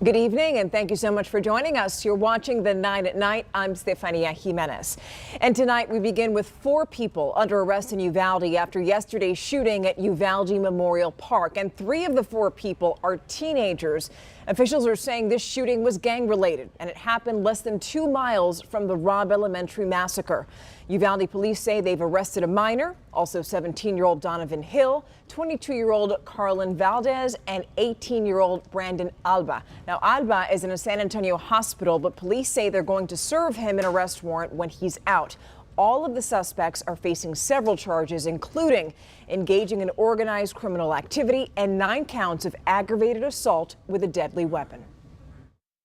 Good evening, and thank you so much for joining us. You're watching the 9 at Night. I'm Stefania Jimenez. And tonight we begin with 4 people under arrest in Uvalde after yesterday's shooting at Uvalde Memorial Park. And 3 of the 4 people are teenagers. Officials are saying this shooting was gang-related, and it happened less than 2 miles from the Robb Elementary massacre. Uvalde police say they've arrested a minor, also 17-year-old Donovan Hill, 22-year-old Carlin Valdez, and 18-year-old Brandon Alba. Now, Alba is in a San Antonio hospital, but police say they're going to serve him an arrest warrant when he's out. All of the suspects are facing several charges, including engaging in organized criminal activity and 9 counts of aggravated assault with a deadly weapon.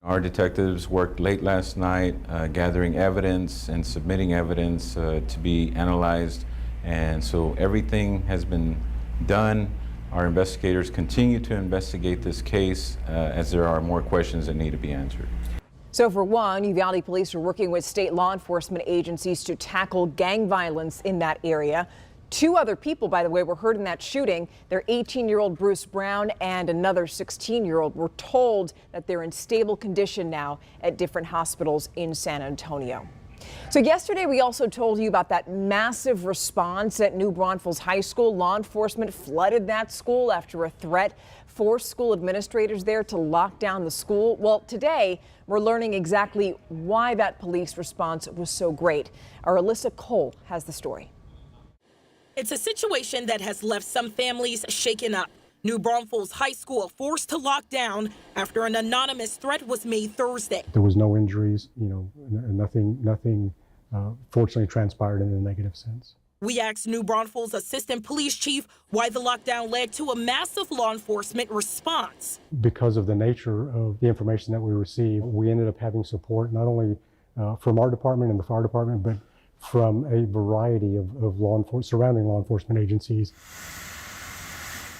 Our detectives worked late last night gathering evidence and submitting evidence to be analyzed, and so everything has been done. Our investigators continue to investigate this case as there are more questions that need to be answered. So for one, Uvalde police are working with state law enforcement agencies to tackle gang violence in that area. 2 other people, by the way, were hurt in that shooting. Their 18-year-old Bruce Brown and another 16-year-old were told that they're in stable condition now at different hospitals in San Antonio. So yesterday we also told you about that massive response at New Braunfels High School. Law enforcement flooded that school after a threat forced school administrators there to lock down the school. Well, today we're learning exactly why that police response was so great. Our Alyssa Cole has the story. It's a situation that has left some families shaken up. New Braunfels High School forced to lock down after an anonymous threat was made Thursday. There was no injuries, nothing fortunately transpired in a negative sense. We asked New Braunfels Assistant Police Chief why the lockdown led to a massive law enforcement response. Because of the nature of the information that we received, we ended up having support not only from our department and the fire department, but from a variety of surrounding law enforcement agencies.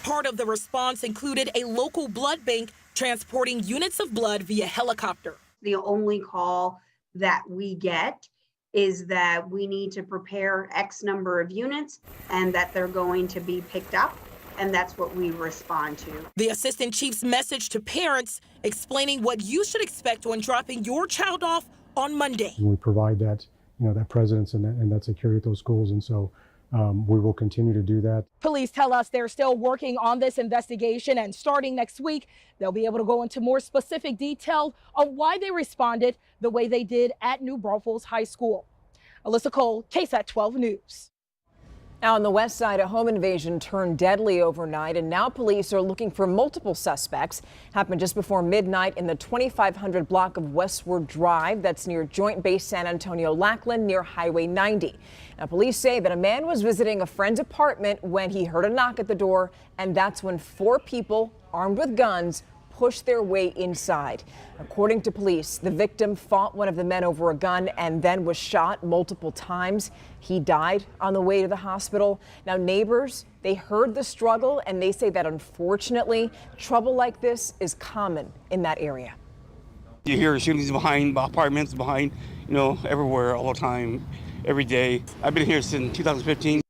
Part of the response included a local blood bank transporting units of blood via helicopter. The only call that we get is that we need to prepare X number of units and that they're going to be picked up, and that's what we respond to. The assistant chief's message to parents explaining what you should expect when dropping your child off on Monday. We provide that, that presence and that security at those schools, and so we will continue to do that. Police tell us they're still working on this investigation, and starting next week, they'll be able to go into more specific detail on why they responded the way they did at New Braunfels High School. Alyssa Cole, KSAT 12 News. Now on the west side, a home invasion turned deadly overnight, and now police are looking for multiple suspects. Happened just before midnight in the 2500 block of Westward Drive. That's near Joint Base San Antonio Lackland near Highway 90. Now police say that a man was visiting a friend's apartment when he heard a knock at the door, and that's when 4 people armed with guns pushed their way inside. According to police, the victim fought one of the men over a gun and then was shot multiple times. He died on the way to the hospital. Now neighbors, they heard the struggle, and they say that unfortunately trouble like this is common in that area. You hear shootings behind apartments, behind, everywhere, all the time, every day. I've been here since 2015.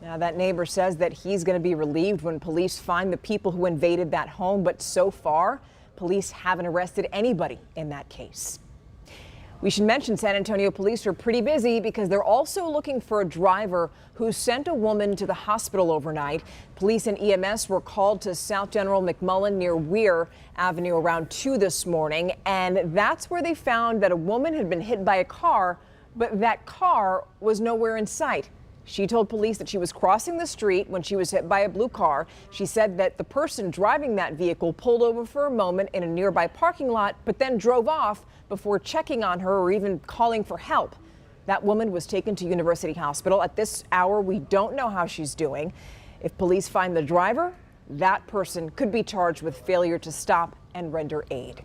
Now, that neighbor says that he's going to be relieved when police find the people who invaded that home, but so far, police haven't arrested anybody in that case. We should mention San Antonio police are pretty busy because they're also looking for a driver who sent a woman to the hospital overnight. Police and EMS were called to South General McMullen near Weir Avenue around 2 this morning, and that's where they found that a woman had been hit by a car, but that car was nowhere in sight. She told police that she was crossing the street when she was hit by a blue car. She said that the person driving that vehicle pulled over for a moment in a nearby parking lot, but then drove off before checking on her or even calling for help. That woman was taken to University Hospital. At this hour, we don't know how she's doing. If police find the driver, that person could be charged with failure to stop and render aid.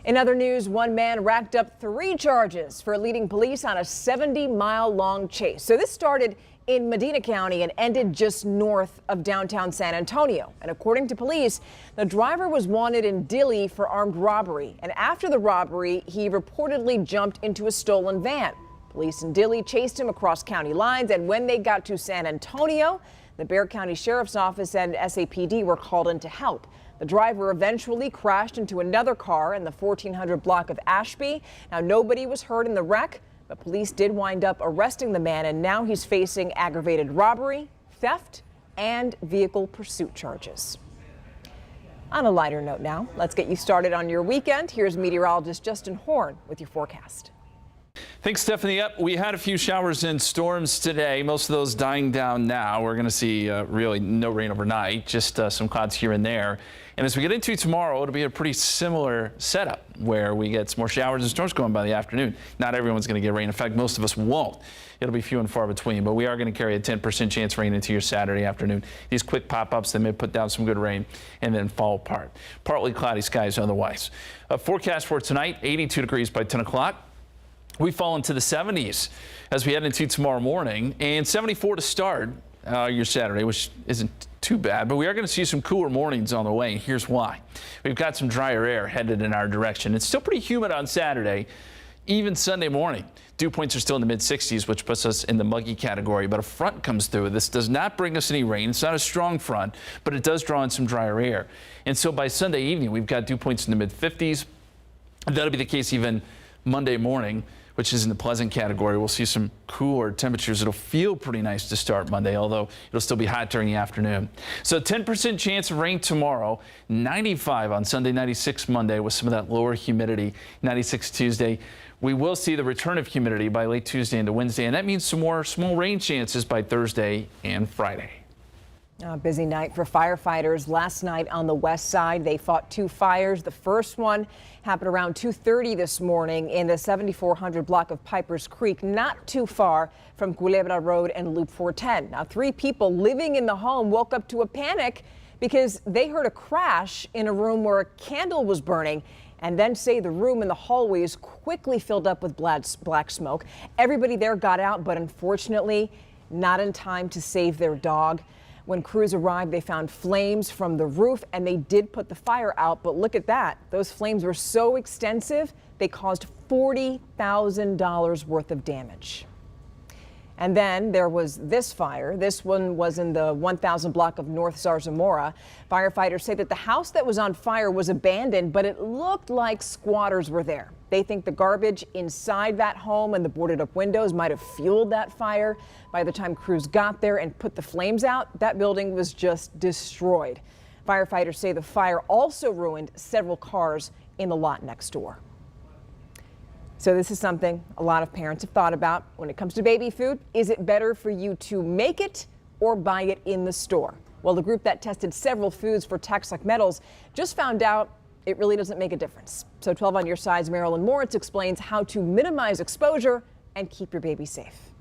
In other news, one man racked up 3 charges for leading police on a 70-mile-long chase. So this started in Medina County and ended just north of downtown San Antonio. And according to police, the driver was wanted in Dilley for armed robbery. And after the robbery, he reportedly jumped into a stolen van. Police in Dilley chased him across county lines, and when they got to San Antonio, the Bexar County Sheriff's Office and SAPD were called in to help. The driver eventually crashed into another car in the 1400 block of Ashby. Now, nobody was hurt in the wreck, but police did wind up arresting the man, and now he's facing aggravated robbery, theft, and vehicle pursuit charges. On a lighter note now, let's get you started on your weekend. Here's meteorologist Justin Horn with your forecast. Thanks, Stephanie. Up, we had a few showers and storms today. Most of those dying down now. We're going to see really no rain overnight, just some clouds here and there. And as we get into tomorrow, it'll be a pretty similar setup where we get some more showers and storms going by the afternoon. Not everyone's going to get rain. In fact, most of us won't. It'll be few and far between, but we are going to carry a 10% chance rain into your Saturday afternoon. These quick pop-ups, they may put down some good rain and then fall apart. Partly cloudy skies otherwise. A forecast for tonight, 82 degrees by 10 o'clock. We fall into the 70s as we head into tomorrow morning, and 74 to start your Saturday, which isn't too bad, but we are going to see some cooler mornings on the way. Here's why. We've got some drier air headed in our direction. It's still pretty humid on Saturday, even Sunday morning. Dew points are still in the mid-60s, which puts us in the muggy category, but a front comes through. This does not bring us any rain. It's not a strong front, but it does draw in some drier air. And so by Sunday evening, we've got dew points in the mid-50s. That'll be the case even Monday morning, which is in the pleasant category. We'll see some cooler temperatures. It'll feel pretty nice to start Monday, although it'll still be hot during the afternoon. So 10% chance of rain tomorrow, 95 on Sunday, 96 Monday with some of that lower humidity, 96 Tuesday. We will see the return of humidity by late Tuesday into Wednesday, and that means some more small rain chances by Thursday and Friday. A busy night for firefighters. Last night on the west side, they fought two fires. The first one happened around 2:30 this morning in the 7400 block of Pipers Creek, not too far from Culebra Road and Loop 410. Now, 3 people living in the home woke up to a panic because they heard a crash in a room where a candle was burning, and then say the room in the hallways quickly filled up with black smoke. Everybody there got out, but unfortunately not in time to save their dog. When crews arrived, they found flames from the roof, and they did put the fire out. But look at that. Those flames were so extensive, they caused $40,000 worth of damage. And then there was this fire. This one was in the 1000 block of North Zarzamora. Firefighters say that the house that was on fire was abandoned, but it looked like squatters were there. They think the garbage inside that home and the boarded up windows might have fueled that fire. By the time crews got there and put the flames out, that building was just destroyed. Firefighters say the fire also ruined several cars in the lot next door. So this is something a lot of parents have thought about when it comes to baby food. Is it better for you to make it or buy it in the store? Well, the group that tested several foods for toxic metals just found out it really doesn't make a difference. So 12 on your side's Marilyn Moritz explains how to minimize exposure and keep your baby safe.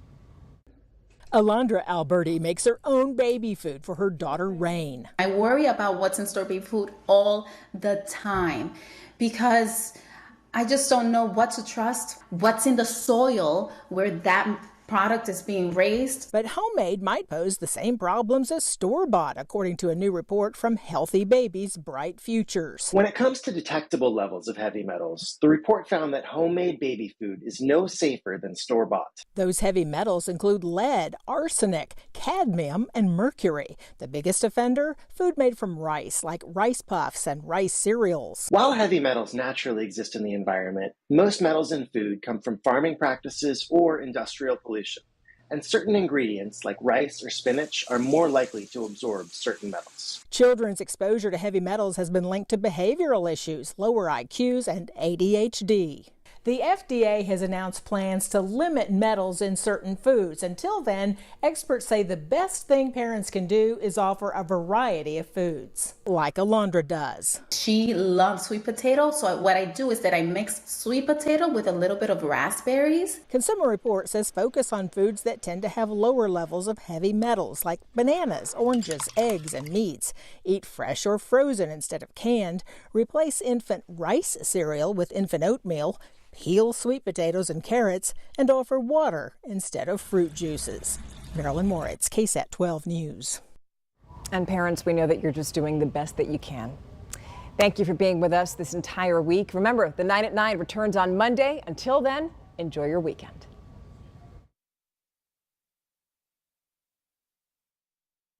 Alondra Alberti makes her own baby food for her daughter Rain. I worry about what's in store baby food all the time because I just don't know what to trust, what's in the soil where that product is being raised. But homemade might pose the same problems as store-bought, according to a new report from Healthy Babies Bright Futures. When it comes to detectable levels of heavy metals, the report found that homemade baby food is no safer than store-bought. Those heavy metals include lead, arsenic, cadmium, and mercury. The biggest offender, food made from rice, like rice puffs and rice cereals. While heavy metals naturally exist in the environment, most metals in food come from farming practices or industrial pollution. And certain ingredients like rice or spinach are more likely to absorb certain metals. Children's exposure to heavy metals has been linked to behavioral issues, lower IQs, and ADHD. The FDA has announced plans to limit metals in certain foods. Until then, experts say the best thing parents can do is offer a variety of foods, like Alondra does. She loves sweet potato, so what I do is that I mix sweet potato with a little bit of raspberries. Consumer Report says focus on foods that tend to have lower levels of heavy metals, like bananas, oranges, eggs, and meats. Eat fresh or frozen instead of canned. Replace infant rice cereal with infant oatmeal. Peel sweet potatoes and carrots, and offer water instead of fruit juices. Marilyn Moritz, KSAT 12 News. And parents, we know that you're just doing the best that you can. Thank you for being with us this entire week. Remember, the 9 at 9 returns on Monday. Until then, enjoy your weekend.